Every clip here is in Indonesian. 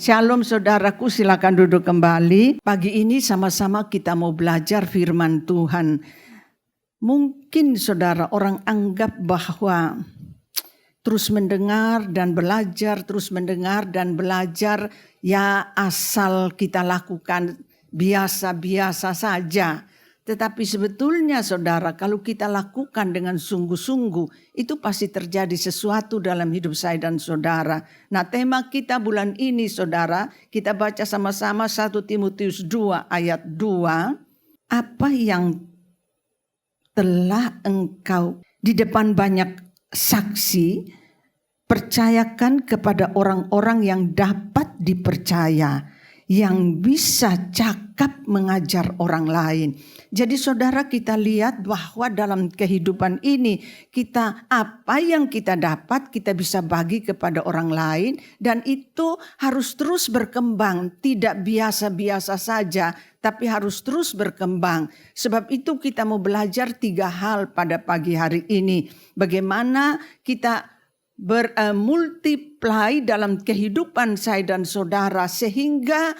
Shalom saudaraku, silakan duduk kembali. Pagi ini sama-sama kita mau belajar firman Tuhan. Mungkin saudara orang anggap bahwa terus mendengar dan belajar, ya asal kita lakukan biasa-biasa saja. Tetapi sebetulnya saudara, kalau kita lakukan dengan sungguh-sungguh, itu pasti terjadi sesuatu dalam hidup saya dan saudara. Nah, tema kita bulan ini saudara, kita baca sama-sama 1 Timotius 2 ayat 2. Apa yang telah engkau di depan banyak saksi, percayakan kepada orang-orang yang dapat dipercaya, yang bisa cakap mengajar orang lain. Jadi saudara, kita lihat bahwa dalam kehidupan ini apa yang kita dapat kita bisa bagi kepada orang lain, dan itu harus terus berkembang, tidak biasa-biasa saja tapi harus terus berkembang. Sebab itu kita mau belajar 3 hal pada pagi hari ini. Bagaimana kita multiply dalam kehidupan saya dan saudara, sehingga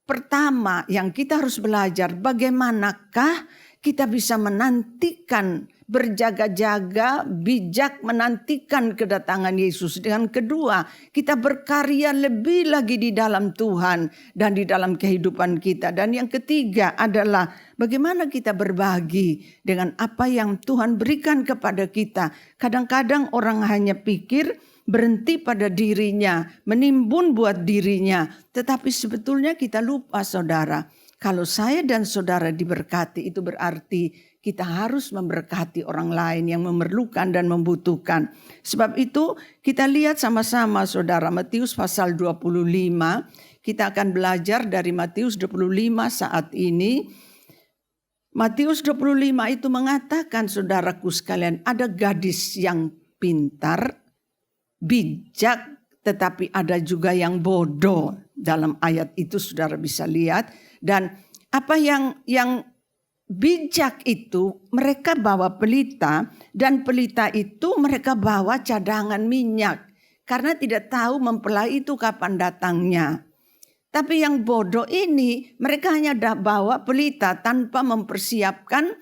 pertama yang kita harus belajar, bagaimanakah kita bisa menantikan, berjaga-jaga, bijak menantikan kedatangan Yesus. Dan kedua, kita berkarya lebih lagi di dalam Tuhan dan di dalam kehidupan kita. Dan yang ketiga adalah bagaimana kita berbagi dengan apa yang Tuhan berikan kepada kita. Kadang-kadang orang hanya pikir berhenti pada dirinya, menimbun buat dirinya. Tetapi sebetulnya kita lupa saudara, kalau saya dan saudara diberkati, itu berarti kita harus memberkati orang lain yang memerlukan dan membutuhkan. Sebab itu kita lihat sama-sama saudara, Matius pasal 25. Kita akan belajar dari Matius 25 saat ini. Matius 25 itu mengatakan, saudaraku sekalian, ada gadis yang pintar, bijak, tetapi ada juga yang bodoh. Dalam ayat itu saudara bisa lihat. Dan apa yang bijak itu, mereka bawa pelita, dan pelita itu mereka bawa cadangan minyak, karena tidak tahu mempelai itu kapan datangnya. Tapi yang bodoh ini, mereka hanya bawa pelita tanpa mempersiapkan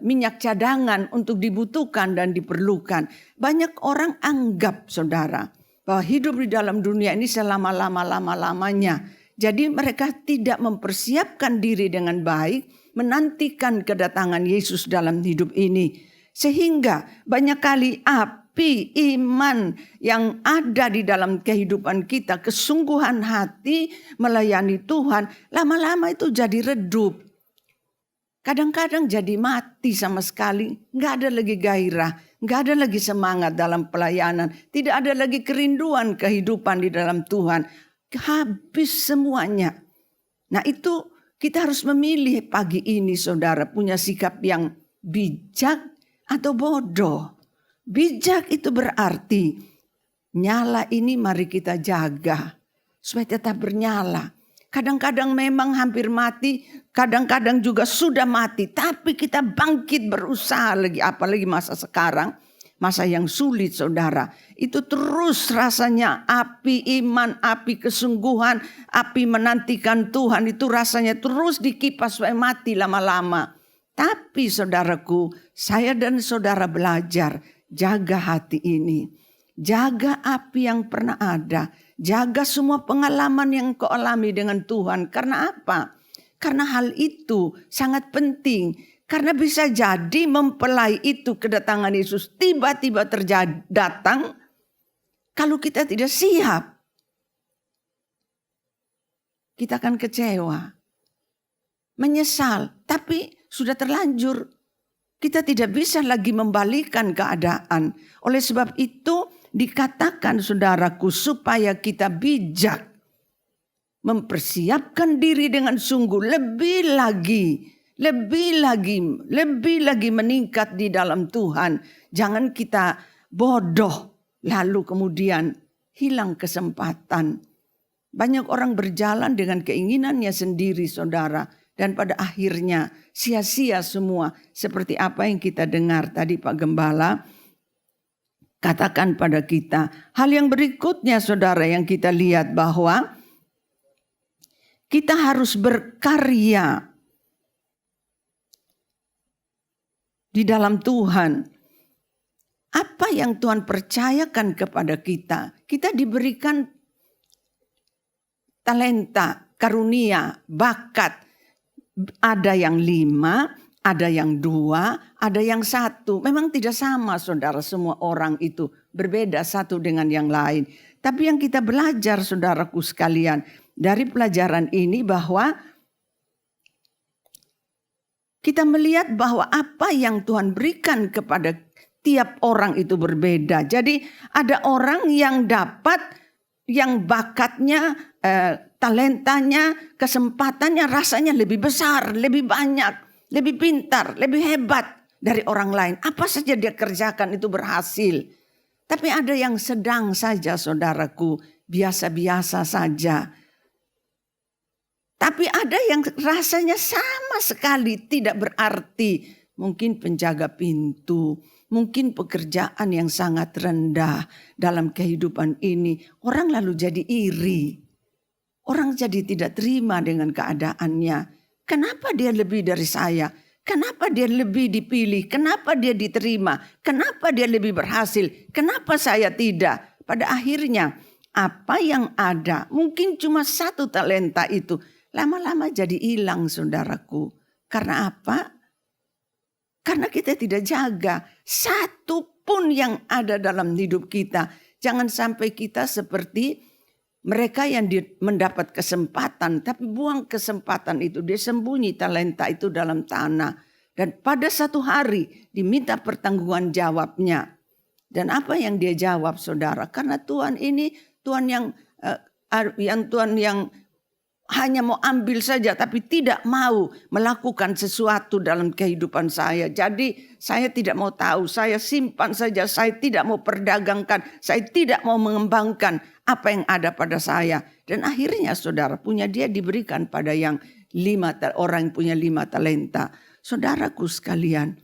minyak cadangan untuk dibutuhkan dan diperlukan. Banyak orang anggap saudara bahwa hidup di dalam dunia ini selama-lamanya. Jadi mereka tidak mempersiapkan diri dengan baik, menantikan kedatangan Yesus dalam hidup ini. Sehingga banyak kali api iman yang ada di dalam kehidupan kita, kesungguhan hati melayani Tuhan, lama-lama itu jadi redup. Kadang-kadang jadi mati sama sekali, nggak ada lagi gairah, nggak ada lagi semangat dalam pelayanan, tidak ada lagi kerinduan kehidupan di dalam Tuhan, habis semuanya. Nah itu kita harus memilih pagi ini saudara, punya sikap yang bijak atau bodoh. Bijak itu berarti nyala ini mari kita jaga supaya tetap bernyala. Kadang-kadang memang hampir mati, kadang-kadang juga sudah mati. Tapi kita bangkit berusaha lagi, apalagi masa sekarang. Masa yang sulit saudara. Itu terus rasanya api iman, api kesungguhan, api menantikan Tuhan. Itu rasanya terus dikipas supaya mati lama-lama. Tapi saudaraku, saya dan saudara belajar jaga hati ini. Jaga api yang pernah ada. Jaga semua pengalaman yang kau alami dengan Tuhan. Karena apa? Karena hal itu sangat penting. Karena bisa jadi mempelai itu, kedatangan Yesus tiba-tiba datang. Kalau kita tidak siap, kita akan kecewa, menyesal. Tapi sudah terlanjur. Kita tidak bisa lagi membalikan keadaan. Oleh sebab itu dikatakan saudaraku, supaya kita bijak, mempersiapkan diri dengan sungguh, lebih lagi meningkat di dalam Tuhan. Jangan kita bodoh lalu kemudian hilang kesempatan. Banyak orang berjalan dengan keinginannya sendiri saudara, dan pada akhirnya sia-sia semua, seperti apa yang kita dengar tadi Pak Gembala. katakan pada kita. Hal yang berikutnya saudara yang kita lihat bahwa kita harus berkarya di dalam Tuhan. Apa yang Tuhan percayakan kepada kita? Kita diberikan talenta, karunia, bakat. Ada yang 5, ada yang 2, ada yang 1. Memang tidak sama saudara, semua orang itu berbeda satu dengan yang lain. Tapi yang kita belajar saudaraku sekalian dari pelajaran ini bahwa kita melihat bahwa apa yang Tuhan berikan kepada tiap orang itu berbeda. Jadi ada orang yang dapat, yang bakatnya, talentanya, kesempatannya rasanya lebih besar, lebih banyak, lebih pintar, lebih hebat dari orang lain. Apa saja dia kerjakan itu berhasil. Tapi ada yang sedang saja saudaraku, biasa-biasa saja. Tapi ada yang rasanya sama sekali tidak berarti. Mungkin penjaga pintu, mungkin pekerjaan yang sangat rendah dalam kehidupan ini. Orang lalu jadi iri. Orang jadi tidak terima dengan keadaannya. Kenapa dia lebih dari saya? Kenapa dia lebih dipilih? Kenapa dia diterima? Kenapa dia lebih berhasil? Kenapa saya tidak? Pada akhirnya apa yang ada mungkin cuma 1 talenta itu. Lama-lama jadi hilang saudaraku. Karena apa? Karena kita tidak jaga. 1 pun yang ada dalam hidup kita. Jangan sampai kita seperti mereka yang mendapat kesempatan, tapi buang kesempatan itu. Dia sembunyi talenta itu dalam tanah. Dan pada satu hari diminta pertanggungan jawabnya. Dan apa yang dia jawab saudara? Karena Tuhan ini Tuhan yang hanya mau ambil saja tapi tidak mau melakukan sesuatu dalam kehidupan saya. Jadi saya tidak mau tahu, saya simpan saja, saya tidak mau perdagangkan, saya tidak mau mengembangkan apa yang ada pada saya. Dan akhirnya saudara dia diberikan pada yang 5 orang yang punya 5 talenta. Saudaraku sekalian,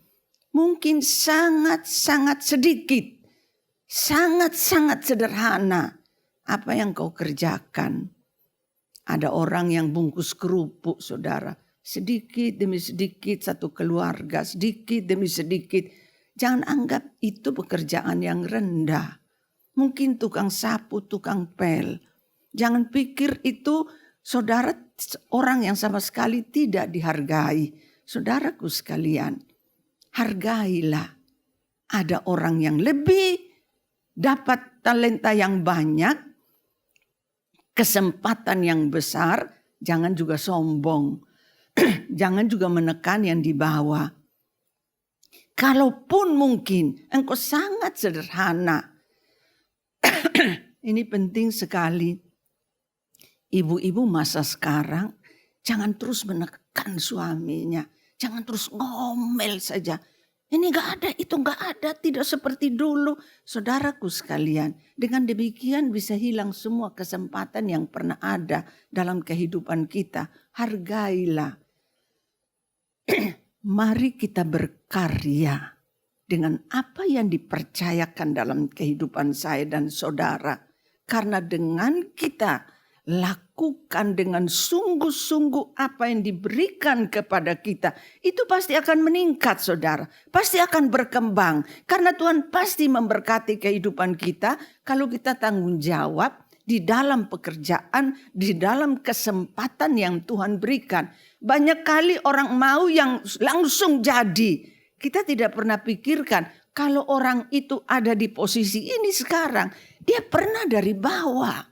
mungkin sangat-sangat sedikit, sangat-sangat sederhana apa yang kau kerjakan. Ada orang yang bungkus kerupuk saudara. Sedikit demi sedikit satu keluarga. Sedikit demi sedikit. Jangan anggap itu pekerjaan yang rendah. Mungkin tukang sapu, tukang pel. Jangan pikir itu saudara orang yang sama sekali tidak dihargai. Saudaraku sekalian, hargailah. Ada orang yang lebih dapat talenta yang banyak. Kesempatan yang besar, jangan juga sombong. Jangan juga menekan yang di bawah. Kalaupun mungkin engkau sangat sederhana. Ini penting sekali. Ibu-ibu masa sekarang jangan terus menekan suaminya. Jangan terus ngomel saja. Ini gak ada, itu gak ada, tidak seperti dulu. Saudaraku sekalian, dengan demikian bisa hilang semua kesempatan yang pernah ada dalam kehidupan kita. Hargailah. Mari kita berkarya dengan apa yang dipercayakan dalam kehidupan saya dan saudara. Karena dengan kita lakukan dengan sungguh-sungguh apa yang diberikan kepada kita. Itu pasti akan meningkat saudara. Pasti akan berkembang. Karena Tuhan pasti memberkati kehidupan kita. Kalau kita tanggung jawab di dalam pekerjaan. Di dalam kesempatan yang Tuhan berikan. Banyak kali orang mau yang langsung jadi. Kita tidak pernah pikirkan. Kalau orang itu ada di posisi ini sekarang. Dia pernah dari bawah.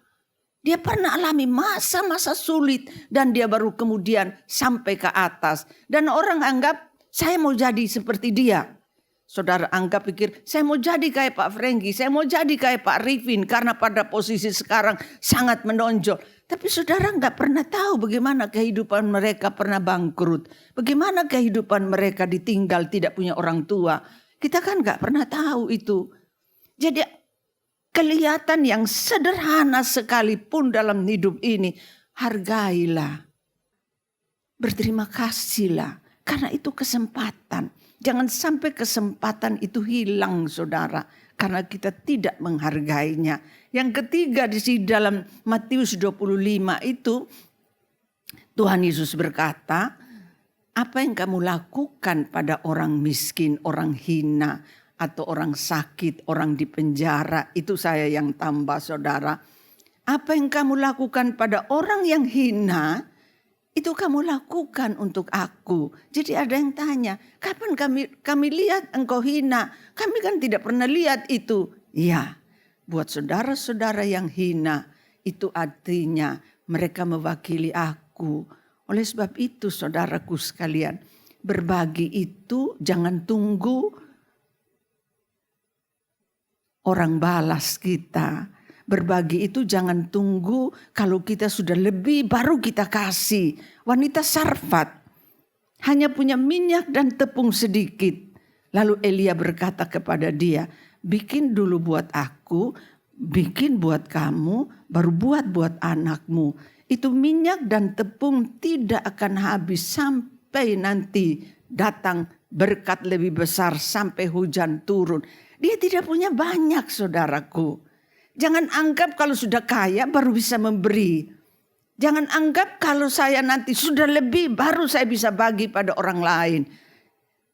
Dia pernah alami masa-masa sulit dan dia baru kemudian sampai ke atas. Dan orang anggap saya mau jadi seperti dia. Saudara anggap pikir saya mau jadi kayak Pak Franky, saya mau jadi kayak Pak Rifin karena pada posisi sekarang sangat menonjol. Tapi saudara nggak pernah tahu bagaimana kehidupan mereka pernah bangkrut. Bagaimana kehidupan mereka ditinggal tidak punya orang tua. Kita kan nggak pernah tahu itu. Jadi kelihatan yang sederhana sekalipun dalam hidup ini. Hargailah. Berterima kasihlah. Karena itu kesempatan. Jangan sampai kesempatan itu hilang saudara. karena kita tidak menghargainya. Yang ketiga di dalam Matius 25 itu Tuhan Yesus berkata, apa yang kamu lakukan pada orang miskin, orang hina, atau orang sakit, orang di penjara, itu saya yang tambah saudara. Apa yang kamu lakukan pada orang yang hina, itu kamu lakukan untuk aku. Jadi ada yang tanya, kapan kami lihat engkau hina? Kami kan tidak pernah lihat itu. Iya, buat saudara-saudara yang hina, itu artinya mereka mewakili aku. Oleh sebab itu saudaraku sekalian, berbagi itu jangan tunggu orang balas kita. Berbagi itu jangan tunggu kalau kita sudah lebih baru kita kasih. Wanita Sarfat hanya punya minyak dan tepung sedikit. Lalu Elia berkata kepada dia, bikin dulu buat aku, bikin buat kamu, baru buat anakmu. Itu minyak dan tepung tidak akan habis sampai nanti datang berkat lebih besar sampai hujan turun. Dia tidak punya banyak saudaraku. Jangan anggap kalau sudah kaya baru bisa memberi. Jangan anggap kalau saya nanti sudah lebih baru saya bisa bagi pada orang lain.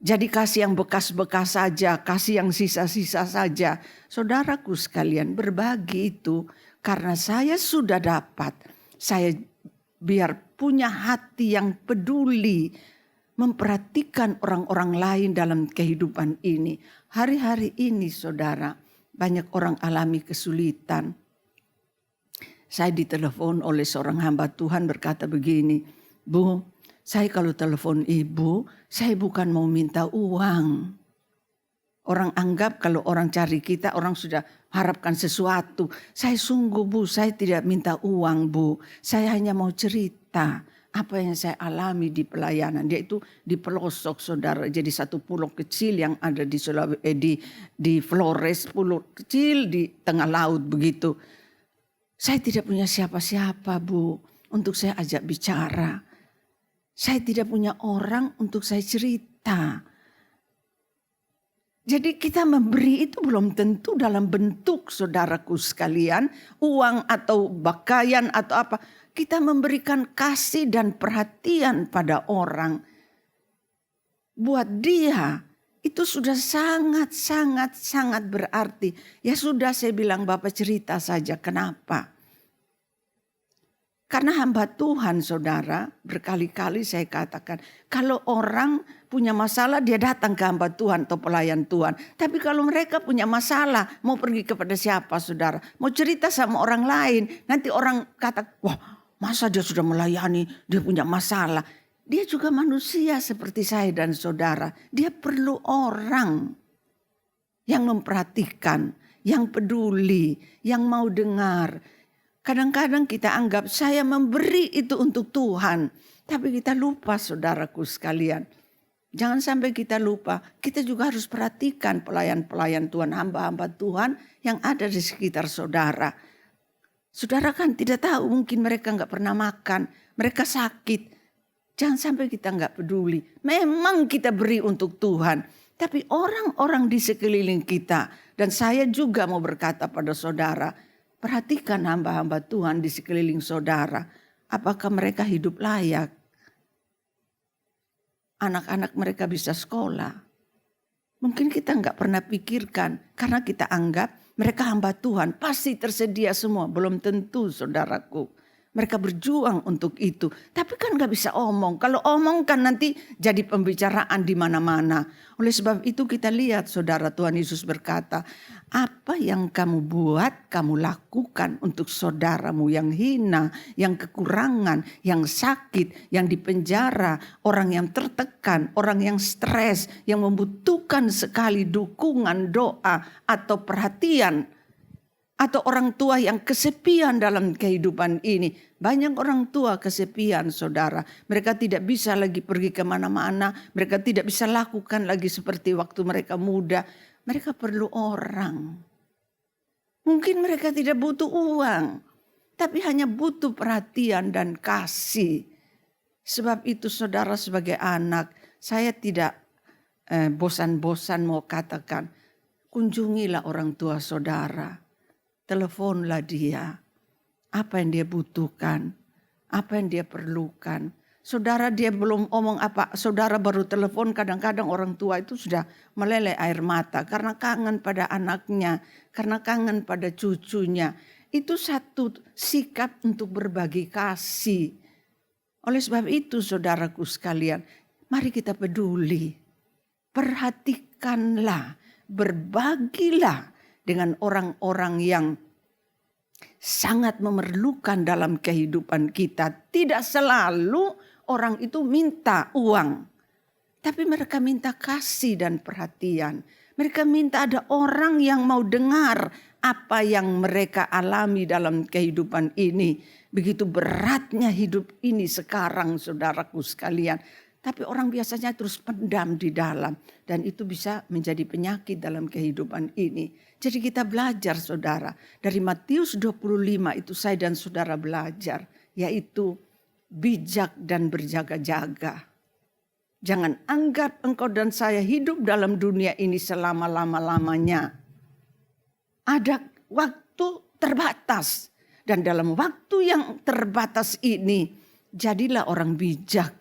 Jadi kasih yang bekas-bekas saja, kasih yang sisa-sisa saja. Saudaraku sekalian, berbagi itu karena saya sudah dapat. Saya biar punya hati yang peduli, memperhatikan orang-orang lain dalam kehidupan ini. Hari-hari ini saudara, banyak orang alami kesulitan. Saya ditelepon oleh seorang hamba Tuhan berkata begini, Bu, saya kalau telepon ibu, saya bukan mau minta uang. Orang anggap kalau orang cari kita, orang sudah harapkan sesuatu. Saya sungguh Bu, saya tidak minta uang Bu. Saya hanya mau cerita apa yang saya alami di pelayanan. Dia itu di pelosok saudara. Jadi satu pulau kecil yang ada di Flores. Pulau kecil di tengah laut begitu. Saya tidak punya siapa-siapa Bu untuk saya ajak bicara. Saya tidak punya orang untuk saya cerita. Jadi kita memberi itu belum tentu dalam bentuk saudaraku sekalian. Uang atau pakaian atau apa. Kita memberikan kasih dan perhatian pada orang. Buat dia itu sudah sangat berarti. Ya sudah saya bilang Bapak cerita saja kenapa. Karena hamba Tuhan saudara berkali-kali saya katakan. Kalau orang punya masalah dia datang ke hamba Tuhan atau pelayan Tuhan. Tapi kalau mereka punya masalah mau pergi kepada siapa saudara. Mau cerita sama orang lain. Nanti orang kata wah masa dia sudah melayani, dia punya masalah. Dia juga manusia seperti saya dan saudara. Dia perlu orang yang memperhatikan, yang peduli, yang mau dengar. Kadang-kadang kita anggap saya memberi itu untuk Tuhan. Tapi kita lupa saudaraku sekalian. Jangan sampai kita lupa, kita juga harus perhatikan pelayan-pelayan Tuhan, hamba-hamba Tuhan yang ada di sekitar saudara. Saudara kan tidak tahu, mungkin mereka nggak pernah makan, mereka sakit. Jangan sampai kita nggak peduli. Memang kita beri untuk Tuhan, tapi orang-orang di sekeliling kita. Dan saya juga mau berkata pada saudara, perhatikan hamba-hamba Tuhan di sekeliling saudara. Apakah mereka hidup layak? Anak-anak mereka bisa sekolah. Mungkin kita nggak pernah pikirkan karena kita anggap mereka hamba Tuhan, pasti tersedia semua. Belum tentu saudaraku. Mereka berjuang untuk itu. Tapi kan gak bisa omong. Kalau omong kan nanti jadi pembicaraan di mana-mana. Oleh sebab itu kita lihat saudara Tuhan Yesus berkata. Apa yang kamu buat, kamu lakukan untuk saudaramu yang hina, yang kekurangan, yang sakit, yang dipenjara. Orang yang tertekan, orang yang stres, yang membutuhkan sekali dukungan, doa atau perhatian. Atau orang tua yang kesepian dalam kehidupan ini. Banyak orang tua kesepian saudara. Mereka tidak bisa lagi pergi kemana-mana. Mereka tidak bisa lakukan lagi seperti waktu mereka muda. Mereka perlu orang. Mungkin mereka tidak butuh uang. Tapi hanya butuh perhatian dan kasih. Sebab itu saudara sebagai anak. Saya tidak bosan-bosan mau katakan. kunjungilah orang tua saudara. Teleponlah dia. Apa yang dia butuhkan, apa yang dia perlukan. Saudara dia belum omong apa, saudara baru telepon, kadang-kadang orang tua itu sudah meleleh air mata karena kangen pada anaknya, karena kangen pada cucunya. Itu satu sikap untuk berbagi kasih. Oleh sebab itu saudaraku sekalian, mari kita peduli. Perhatikanlah, berbagilah dengan orang-orang yang sangat memerlukan dalam kehidupan kita. Tidak selalu orang itu minta uang, tapi mereka minta kasih dan perhatian. Mereka minta ada orang yang mau dengar apa yang mereka alami dalam kehidupan ini. Begitu beratnya hidup ini sekarang saudaraku sekalian. Tapi orang biasanya terus pendam di dalam. Dan itu bisa menjadi penyakit dalam kehidupan ini. Jadi kita belajar saudara. Dari Matius 25 itu saya dan saudara belajar. Yaitu bijak dan berjaga-jaga. Jangan anggap engkau dan saya hidup dalam dunia ini selama-lama-lamanya. Ada waktu terbatas. Dan dalam waktu yang terbatas ini, jadilah orang bijak.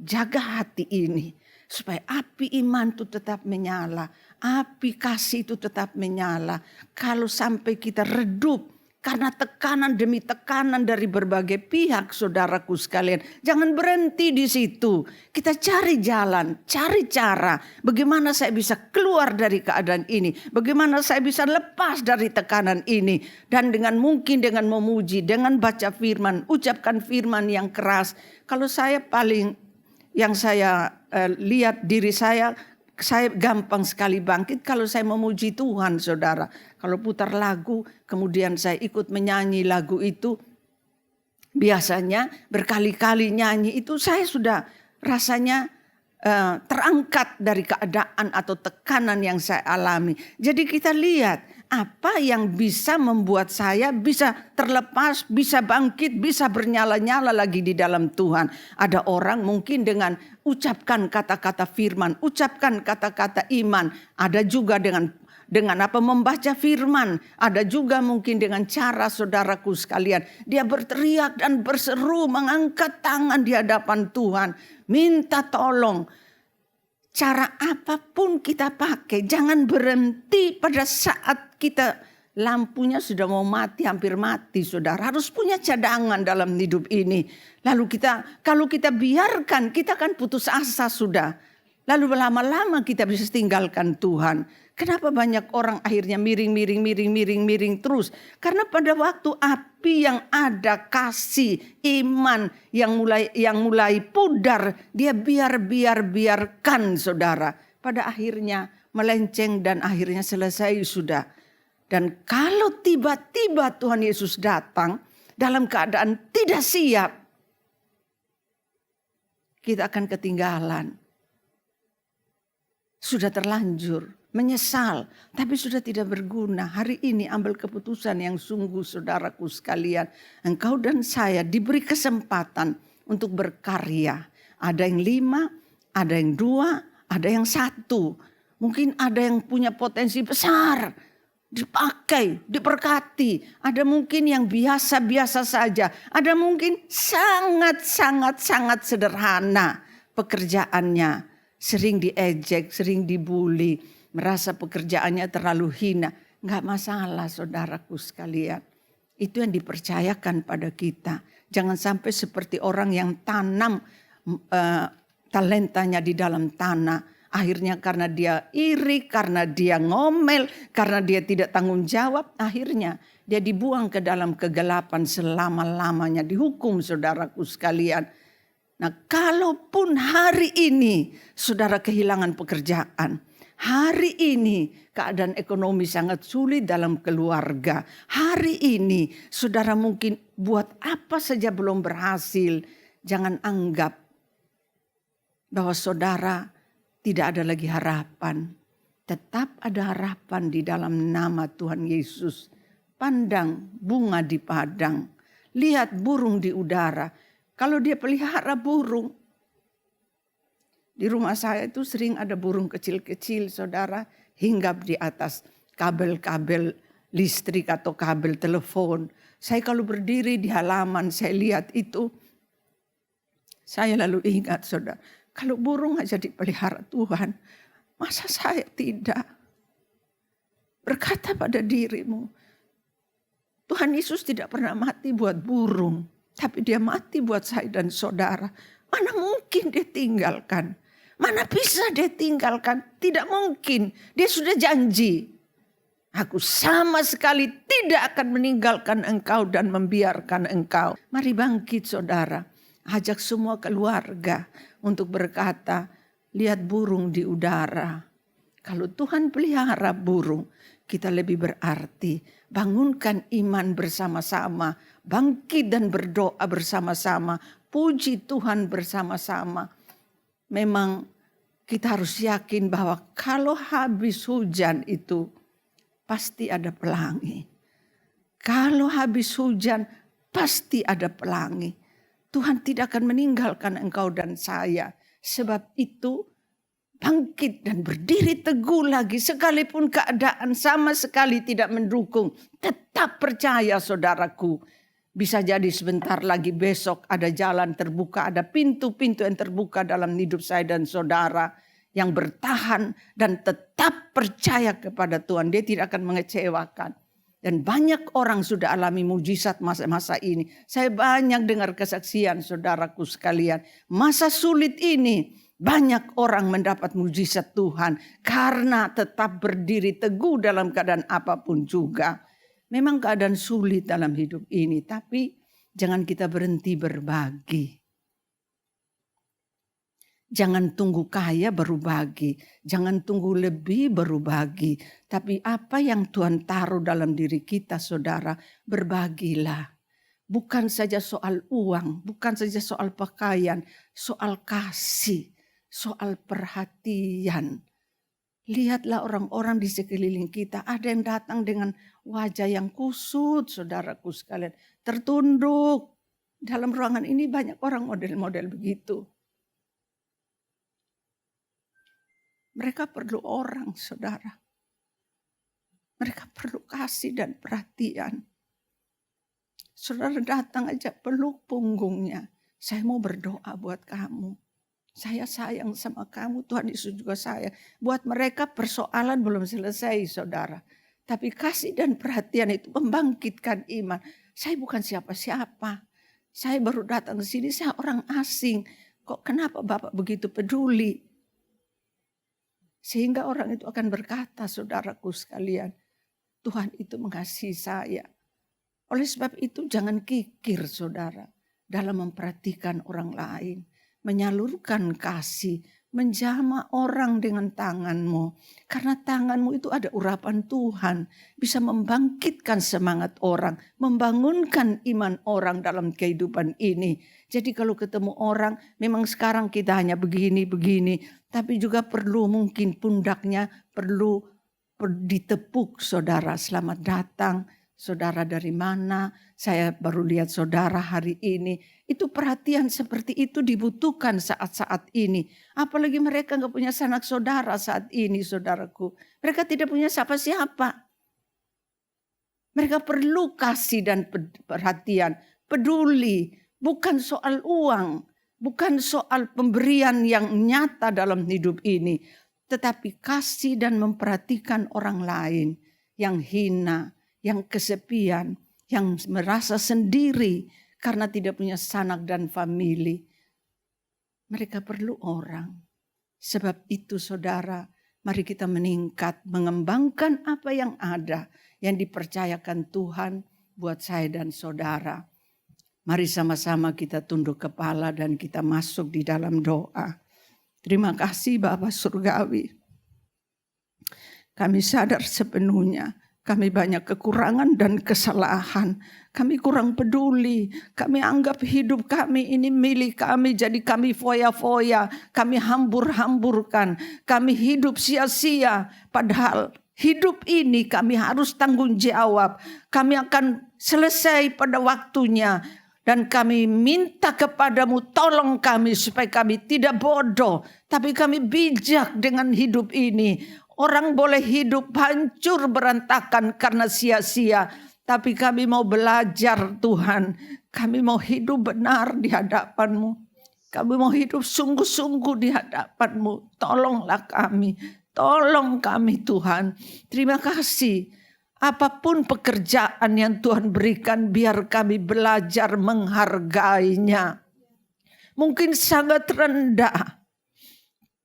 Jaga hati ini. Supaya api iman itu tetap menyala. Api kasih itu tetap menyala. Kalau sampai kita redup karena tekanan demi tekanan dari berbagai pihak saudaraku sekalian. Jangan berhenti di situ. Kita cari jalan, cari cara. Bagaimana saya bisa keluar dari keadaan ini. Bagaimana saya bisa lepas dari tekanan ini. Dan dengan mungkin dengan memuji, dengan baca firman, ucapkan firman yang keras. Kalau saya yang saya lihat diri saya gampang sekali bangkit kalau saya memuji Tuhan saudara. Kalau putar lagu kemudian saya ikut menyanyi lagu itu. Biasanya berkali-kali nyanyi itu saya sudah rasanya terangkat dari keadaan atau tekanan yang saya alami. Jadi kita lihat apa yang bisa membuat saya bisa terlepas, bisa bangkit, bisa bernyala-nyala lagi di dalam Tuhan. Ada orang mungkin dengan ucapkan kata-kata firman, ucapkan kata-kata iman. Ada juga dengan apa membaca firman. Ada juga mungkin dengan cara saudaraku sekalian. Dia berteriak dan berseru, mengangkat tangan di hadapan Tuhan. Minta tolong. Cara apapun kita pakai, jangan berhenti pada saat kita lampunya sudah mau mati, hampir mati saudara. Harus punya cadangan dalam hidup ini. Lalu kalau kita biarkan, kita kan putus asa sudah. Lalu lama-lama kita bisa tinggalkan Tuhan. Kenapa banyak orang akhirnya miring terus? Karena pada waktu api yang ada kasih, iman yang mulai pudar, dia biarkan saudara. Pada akhirnya melenceng dan akhirnya selesai sudah. Dan kalau tiba-tiba Tuhan Yesus datang dalam keadaan tidak siap, kita akan ketinggalan. Sudah terlanjur. Menyesal, tapi sudah tidak berguna. Hari ini ambil keputusan yang sungguh saudaraku sekalian. Engkau dan saya diberi kesempatan untuk berkarya. Ada yang 5, ada yang 2, ada yang 1. Mungkin ada yang punya potensi besar. Dipakai, diberkati. Ada mungkin yang biasa-biasa saja. Ada mungkin sangat sederhana pekerjaannya. Sering diejek, sering dibully. Merasa pekerjaannya terlalu hina. Enggak masalah saudaraku sekalian. Itu yang dipercayakan pada kita. Jangan sampai seperti orang yang tanam talentanya di dalam tanah. Akhirnya karena dia iri, karena dia ngomel, karena dia tidak tanggung jawab. Akhirnya dia dibuang ke dalam kegelapan selama-lamanya. Dihukum saudaraku sekalian. Nah kalaupun hari ini saudara kehilangan pekerjaan. Hari ini keadaan ekonomi sangat sulit dalam keluarga. Hari ini saudara mungkin buat apa saja belum berhasil. Jangan anggap bahwa saudara tidak ada lagi harapan. Tetap ada harapan di dalam nama Tuhan Yesus. Pandang bunga di padang. Lihat burung di udara. Kalau dia pelihara burung, Di rumah saya itu sering ada burung kecil-kecil, saudara, hinggap di atas kabel-kabel listrik atau kabel telepon. Saya kalau berdiri di halaman, saya lihat itu, saya lalu ingat, saudara, kalau burung aja dipelihara Tuhan, masa saya tidak? Berkata pada dirimu, Tuhan Yesus tidak pernah mati buat burung, tapi dia mati buat saya dan saudara. Mana mungkin dia tinggalkan? Mana bisa dia tinggalkan? Tidak mungkin. Dia sudah janji. Aku sama sekali tidak akan meninggalkan engkau dan membiarkan engkau. Mari bangkit saudara. Ajak semua keluarga untuk berkata, lihat burung di udara. Kalau Tuhan pelihara burung, kita lebih berarti. Bangunkan iman bersama-sama. Bangkit dan berdoa bersama-sama. Puji Tuhan bersama-sama. Memang kita harus yakin bahwa kalau habis hujan itu pasti ada pelangi. Kalau habis hujan pasti ada pelangi. Tuhan tidak akan meninggalkan engkau dan saya. Sebab itu bangkit dan berdiri teguh lagi. Sekalipun keadaan sama sekali tidak mendukung. Tetap percaya saudaraku. Bisa jadi sebentar lagi besok ada jalan terbuka. Ada pintu-pintu yang terbuka dalam hidup saya dan saudara. Yang bertahan dan tetap percaya kepada Tuhan. Dia tidak akan mengecewakan. Dan banyak orang sudah alami mujizat masa-masa ini. Saya banyak dengar kesaksian saudaraku sekalian. Masa sulit ini banyak orang mendapat mujizat Tuhan. Karena tetap berdiri teguh dalam keadaan apapun juga. Memang keadaan sulit dalam hidup ini. Tapi jangan kita berhenti berbagi. Jangan tunggu kaya baru bagi. Jangan tunggu lebih baru bagi. Tapi apa yang Tuhan taruh dalam diri kita saudara, berbagilah. Bukan saja soal uang, bukan saja soal pakaian, soal kasih, soal perhatian. Lihatlah orang-orang di sekeliling kita. Ada yang datang dengan wajah yang kusut, saudaraku sekalian. Tertunduk. Dalam ruangan ini banyak orang model-model begitu. Mereka perlu orang, saudara. Mereka perlu kasih dan perhatian. Saudara datang aja peluk punggungnya. Saya mau berdoa buat kamu. Saya sayang sama kamu, Tuhan Yesus juga sayang. Buat mereka persoalan belum selesai, saudara. Tapi kasih dan perhatian itu membangkitkan iman. Saya bukan siapa-siapa. Saya baru datang ke sini, saya orang asing. Kok kenapa Bapak begitu peduli? Sehingga orang itu akan berkata, saudaraku sekalian, Tuhan itu mengasihi saya. Oleh sebab itu jangan kikir, saudara, dalam memperhatikan orang lain. Menyalurkan kasih, menjamah orang dengan tanganmu. Karena tanganmu itu ada urapan Tuhan. Bisa membangkitkan semangat orang. Membangunkan iman orang dalam kehidupan ini. Jadi kalau ketemu orang, memang sekarang kita hanya begini-begini. Tapi juga perlu mungkin pundaknya perlu ditepuk saudara. Selamat datang. Saudara dari mana? Saya baru lihat saudara hari ini. Itu perhatian seperti itu dibutuhkan saat-saat ini. Apalagi mereka gak punya sanak saudara saat ini, saudaraku. Mereka tidak punya siapa-siapa. Mereka perlu kasih dan perhatian. Peduli. Bukan soal uang. Bukan soal pemberian yang nyata dalam hidup ini. Tetapi kasih dan memperhatikan orang lain yang hina, yang kesepian, yang merasa sendiri karena tidak punya sanak dan famili. Mereka perlu orang. Sebab itu saudara, mari kita meningkat, mengembangkan apa yang ada, yang dipercayakan Tuhan buat saya dan saudara. Mari sama-sama kita tunduk kepala dan kita masuk di dalam doa. Terima kasih Bapa Surgawi. Kami sadar sepenuhnya kami banyak kekurangan dan kesalahan. Kami kurang peduli. Kami anggap hidup kami ini milik kami. Jadi kami foya-foya. Kami hambur-hamburkan. Kami hidup sia-sia. Padahal hidup ini kami harus tanggung jawab. Kami akan selesai pada waktunya. Dan kami minta kepadamu, tolong kami supaya kami tidak bodoh, tapi kami bijak dengan hidup ini. Orang boleh hidup hancur berantakan karena sia-sia, tapi kami mau belajar Tuhan. Kami mau hidup benar di hadapan-Mu. Kami mau hidup sungguh-sungguh di hadapan-Mu. Tolonglah kami, tolong kami Tuhan. Terima kasih. Apapun pekerjaan yang Tuhan berikan, biar kami belajar menghargainya. Mungkin sangat rendah.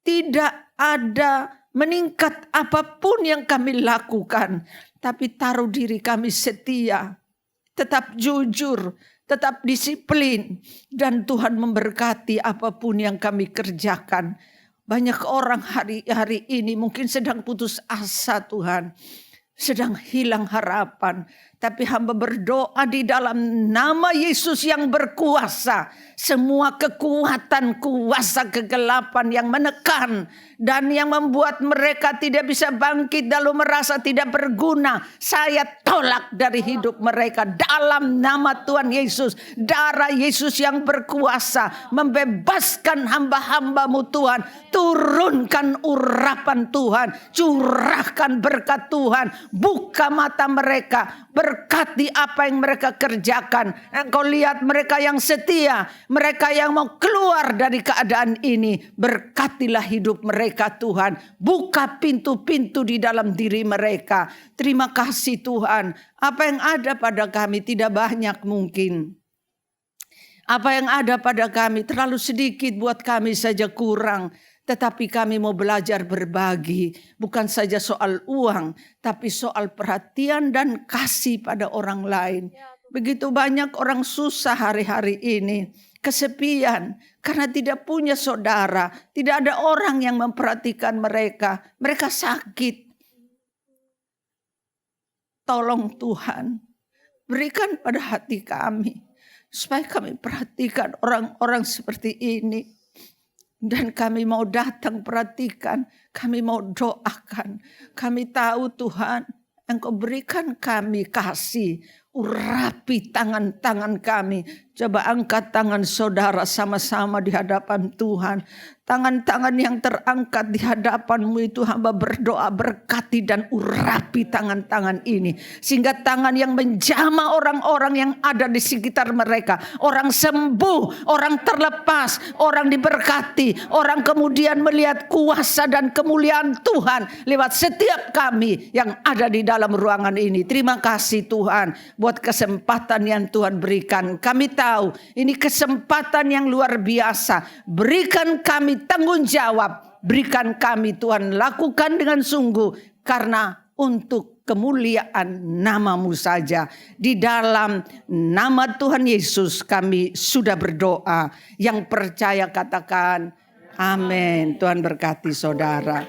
Tidak ada meningkat apapun yang kami lakukan. Tapi taruh diri kami setia. Tetap jujur, tetap disiplin. Dan Tuhan memberkati apapun yang kami kerjakan. Banyak orang hari-hari ini mungkin sedang putus asa Tuhan. Sedang hilang harapan. Tapi hamba berdoa di dalam nama Yesus yang berkuasa. Semua kekuatan, kuasa kegelapan yang menekan. Dan yang membuat mereka tidak bisa bangkit lalu merasa tidak berguna. Saya tolak dari hidup mereka. Dalam nama Tuhan Yesus. Darah Yesus yang berkuasa. Membebaskan hamba-hambamu Tuhan. Turunkan urapan Tuhan. Curahkan berkat Tuhan. Buka mata mereka. Berkati apa yang mereka kerjakan. Engkau lihat mereka yang setia. Mereka yang mau keluar dari keadaan ini. Berkatilah hidup mereka Tuhan. Buka pintu-pintu di dalam diri mereka. Terima kasih Tuhan. Apa yang ada pada kami tidak banyak mungkin. Apa yang ada pada kami terlalu sedikit, buat kami saja kurang. Tetapi kami mau belajar berbagi. Bukan saja soal uang, tapi soal perhatian dan kasih pada orang lain. Begitu banyak orang susah hari-hari ini. Kesepian karena tidak punya saudara. Tidak ada orang yang memperhatikan mereka. Mereka sakit. Tolong Tuhan, berikan pada hati kami. Supaya kami perhatikan orang-orang seperti ini. Dan kami mau datang perhatikan, kami mau doakan. Kami tahu Tuhan, Engkau berikan kami kasih, urapi tangan-tangan kami. Coba angkat tangan saudara sama-sama di hadapan Tuhan. Tangan-tangan yang terangkat di hadapanmu itu hamba berdoa berkati dan urapi tangan-tangan ini. Sehingga tangan yang menjamah orang-orang yang ada di sekitar mereka. Orang sembuh, orang terlepas, orang diberkati. Orang kemudian melihat kuasa dan kemuliaan Tuhan lewat setiap kami yang ada di dalam ruangan ini. Terima kasih Tuhan buat kesempatan yang Tuhan berikan. Kami tahu ini kesempatan yang luar biasa. Berikan kami tanggung jawab. Berikan kami Tuhan, lakukan dengan sungguh. Karena untuk kemuliaan nama-Mu saja. Di dalam nama Tuhan Yesus kami sudah berdoa. Yang percaya katakan amin. Tuhan berkati saudara.